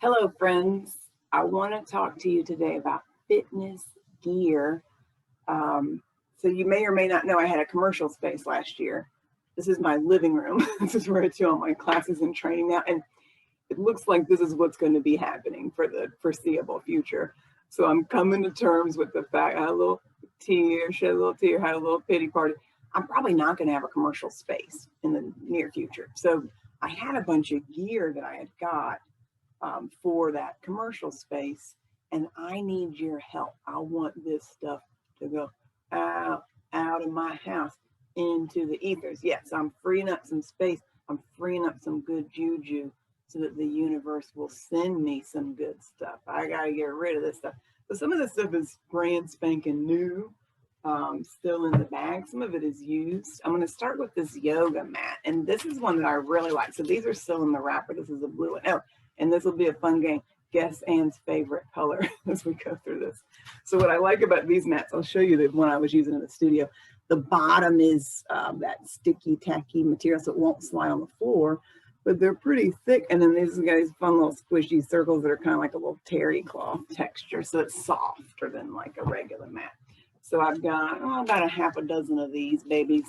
Hello, friends. I want to talk to you today about fitness gear. So you may or may not know I had a commercial space last year. This is my living room. This is where I do all my classes and training now. And it looks like this is what's going to be happening for the foreseeable future. So I'm coming to terms with the fact I had a little tear, shed a little tear, had a little pity party. I'm probably not going to have a commercial space in the near future. So I had a bunch of gear that I had got for that commercial space, and I need your help. I want this stuff to go out of my house into the ethers. Yes, I'm freeing up some space. I'm freeing up some good juju so that the universe will send me some good stuff. I got to get rid of this stuff. But some of this stuff is brand spanking new, still in the bag. Some of it is used. I'm going to start with this yoga mat, and this is one that I really like. So these are still in the wrapper. This is a blue one. Oh, and this will be a fun game. Guess Anne's favorite color as we go through this. So what I like about these mats, I'll show you the one I was using in the studio. The bottom is that sticky, tacky material, so it won't slide on the floor, but they're pretty thick. And then these guys fun little squishy circles that are kind of like a little terry cloth texture, so it's softer than like a regular mat. So I've got about a half a dozen of these babies.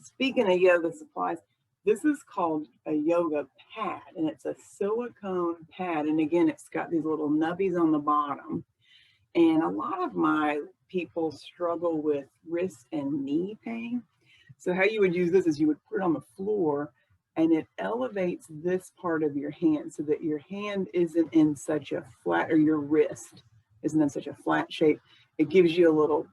Speaking of yoga supplies, this is called a yoga pad, and it's a silicone pad. And again, it's got these little nubbies on the bottom. And a lot of my people struggle with wrist and knee pain. So how you would use this is you would put it on the floor, and it elevates this part of your hand so that your hand isn't in such a flat, or your wrist isn't in such a flat shape. It gives you a little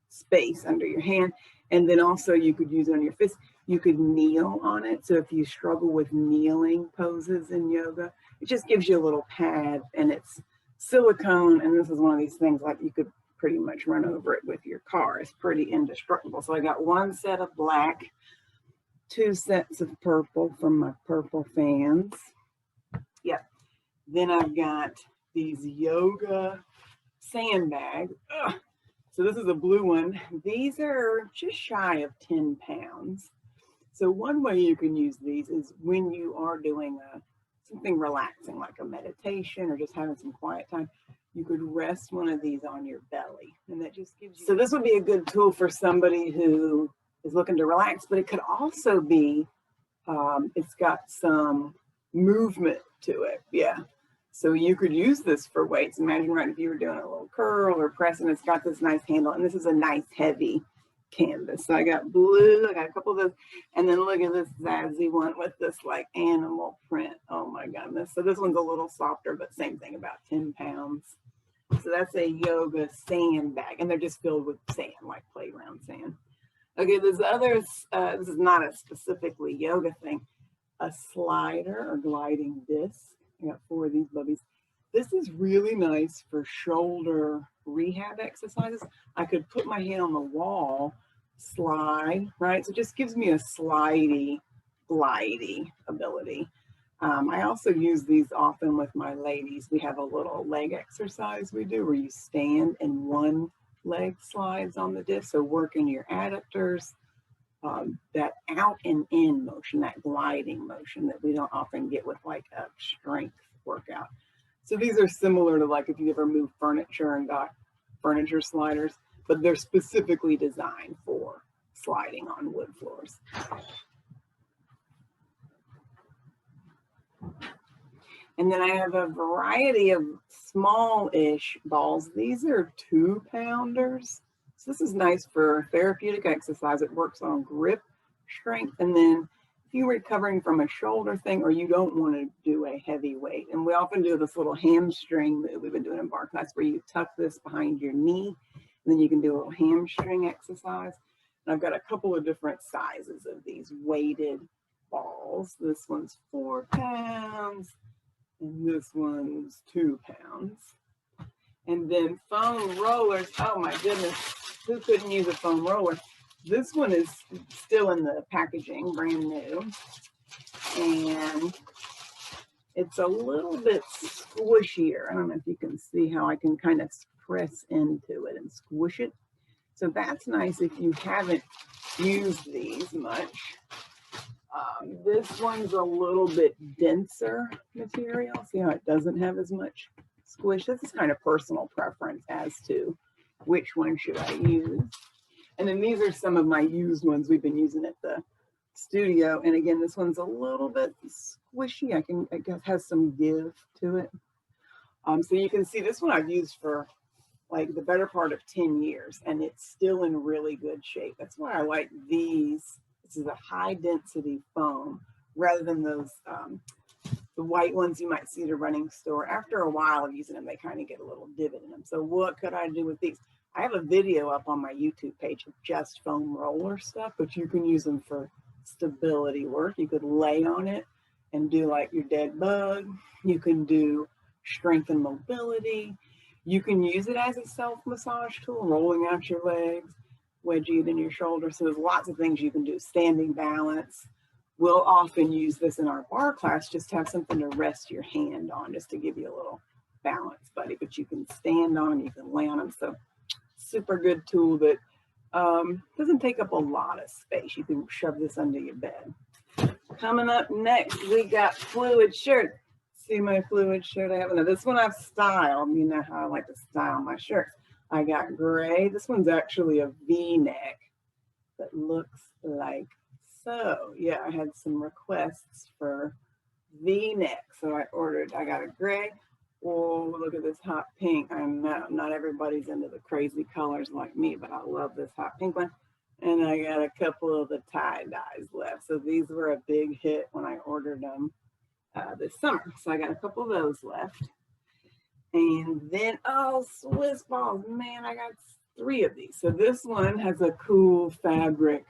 space under your hand. And then also you could use it on your fist. You could kneel on it. So if you struggle with kneeling poses in yoga, it just gives you a little pad, and it's silicone. And this is one of these things like you could pretty much run over it with your car. It's pretty indestructible. So I got one set of black, 2 sets of purple from my purple fans. Yep. Then I've got these yoga sandbags. Ugh. So this is a blue one. These are just shy of 10 pounds. So one way you can use these is when you are doing something relaxing, like a meditation or just having some quiet time, you could rest one of these on your belly. And that just gives you... So this would be a good tool for somebody who is looking to relax, but it could also be, it's got some movement to it. Yeah. So you could use this for weights. Imagine right if you were doing a little curl or pressing, it's got this nice handle, and this is a nice heavy canvas. So I got blue, I got a couple of those, and then look at this zazzy one with this like animal print. Oh my goodness. So this one's a little softer, but same thing, about 10 pounds. So that's a yoga sandbag, and they're just filled with sand, like playground sand. Okay, there's others, this is not a specifically yoga thing, a slider or gliding disc. I got 4 of these bubbies. This is really nice for shoulder rehab exercises. I could put my hand on the wall, slide, right? So it just gives me a slidey, glidey ability. I also use these often with my ladies. We have a little leg exercise we do where you stand and one leg slides on the disc. So working your adductors, that out and in motion, that gliding motion that we don't often get with like a strength workout. So these are similar to like if you ever move furniture and got furniture sliders, but they're specifically designed for sliding on wood floors. And then I have a variety of small-ish balls. These are 2-pounders. So this is nice for therapeutic exercise. It works on grip strength. And then if you're recovering from a shoulder thing, or you don't want to do a heavy weight, and we often do this little hamstring move we've been doing in bar class where you tuck this behind your knee, and then you can do a little hamstring exercise. And I've got a couple of different sizes of these weighted balls. This one's 4 pounds, and this one's 2 pounds. And then foam rollers. Oh my goodness, who couldn't use a foam roller? This one is still in the packaging, brand new. And it's a little bit squishier. I don't know if you can see how I can kind of press into it and squish it. So that's nice if you haven't used these much. This one's a little bit denser material. See how it doesn't have as much squish? This is kind of personal preference as to which one should I use. And then these are some of my used ones we've been using at the studio. And again, this one's a little bit squishy. I guess has some give to it. So you can see this one I've used for like the better part of 10 years and it's still in really good shape. That's why I like these. This is a high density foam rather than those the white ones you might see at a running store. After a while of using them, they kind of get a little divot in them. So what could I do with these? I have a video up on my YouTube page of just foam roller stuff, but you can use them for stability work. You could lay on it and do like your dead bug. You can do strength and mobility. You can use it as a self-massage tool, rolling out your legs, wedging it in your shoulder. So there's lots of things you can do. Standing balance. We'll often use this in our bar class, just to have something to rest your hand on, just to give you a little balance, buddy. But you can stand on them, you can lay on them. So super good tool that doesn't take up a lot of space. You can shove this under your bed. Coming up next, we got fluid shirt. See my fluid shirt I have? Now this one I've styled. You know how I like to style my shirts. I got gray. This one's actually a V-neck that looks like so. Yeah, I had some requests for V-neck. So I got a gray. Oh, look at this hot pink. I know not everybody's into the crazy colors like me, but I love this hot pink one. And I got a couple of the tie-dyes left. So these were a big hit when I ordered them this summer. So I got a couple of those left. And then, oh, Swiss balls. Man, I got 3 of these. So this one has a cool fabric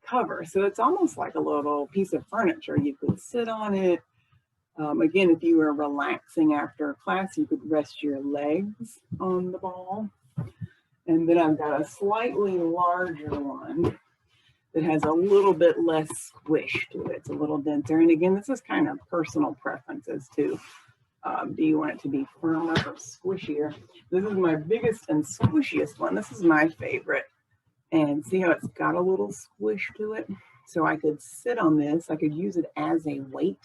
cover. So it's almost like a little piece of furniture. You could sit on it. Again, if you were relaxing after class, you could rest your legs on the ball. And then I've got a slightly larger one that has a little bit less squish to it. It's a little denser. And again, this is kind of personal preferences too. Do you want it to be firmer or squishier? This is my biggest and squishiest one. This is my favorite. And see how it's got a little squish to it? So I could sit on this. I could use it as a weight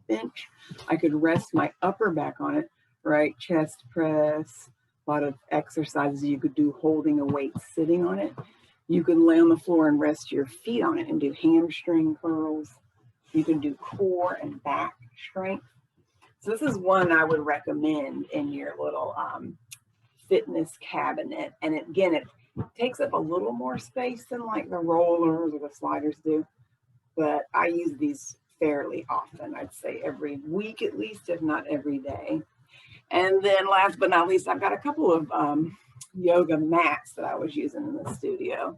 bench. I could rest my upper back on it, right? Chest press, a lot of exercises you could do holding a weight sitting on it. You could lay on the floor and rest your feet on it and do hamstring curls. You can do core and back strength. So this is one I would recommend in your little fitness cabinet. And again, it takes up a little more space than like the rollers or the sliders do. But I use these fairly often. I'd say every week at least, if not every day. And then last but not least, I've got a couple of yoga mats that I was using in the studio.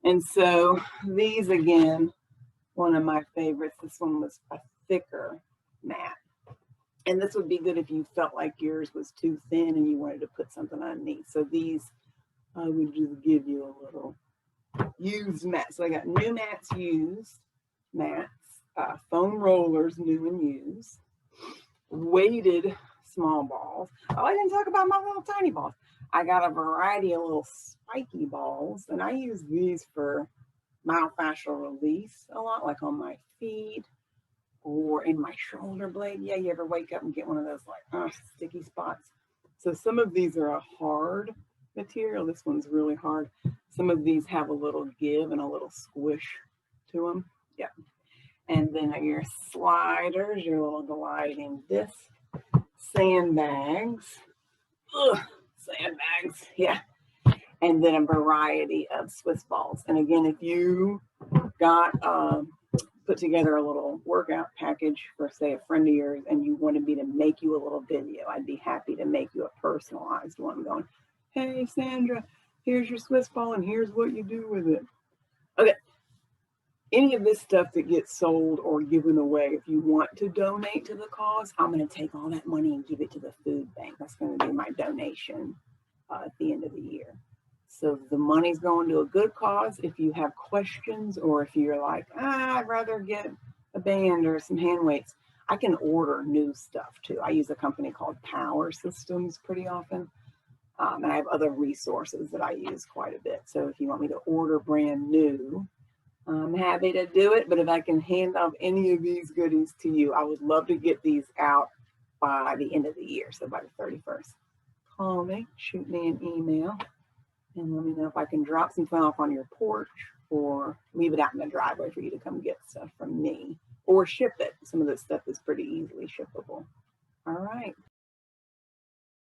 And so these, again, one of my favorites. This one was a thicker mat. And this would be good if you felt like yours was too thin and you wanted to put something underneath. So these I would just give you a little used mat. So I got new mats, used mats, foam rollers, new and used, weighted small balls. Oh, I didn't talk about my little tiny balls. I got a variety of little spiky balls, and I use these for myofascial release a lot, like on my feet or in my shoulder blade. Yeah, you ever wake up and get one of those like sticky spots? So some of these are a hard material. This one's really hard. Some of these have a little give and a little squish to them. Yeah. And then your sliders, your little gliding disc, sandbags. Ugh, sandbags. Yeah. And then a variety of Swiss balls. And again, if you got put together a little workout package for, say, a friend of yours, and you wanted me to make you a little video, I'd be happy to make you a personalized one going, hey, Sandra, here's your Swiss ball, and here's what you do with it. Okay. Any of this stuff that gets sold or given away, if you want to donate to the cause, I'm going to take all that money and give it to the food bank. That's going to be my donation at the end of the year. So the money's going to a good cause. If you have questions, or if you're like, I'd rather get a band or some hand weights, I can order new stuff too. I use a company called Power Systems pretty often. And I have other resources that I use quite a bit. So if you want me to order brand new, I'm happy to do it, but if I can hand off any of these goodies to you, I would love to get these out by the end of the year, so by the 31st. Call me, shoot me an email, and let me know if I can drop something off on your porch or leave it out in the driveway for you to come get stuff from me or ship it. Some of this stuff is pretty easily shippable. All right.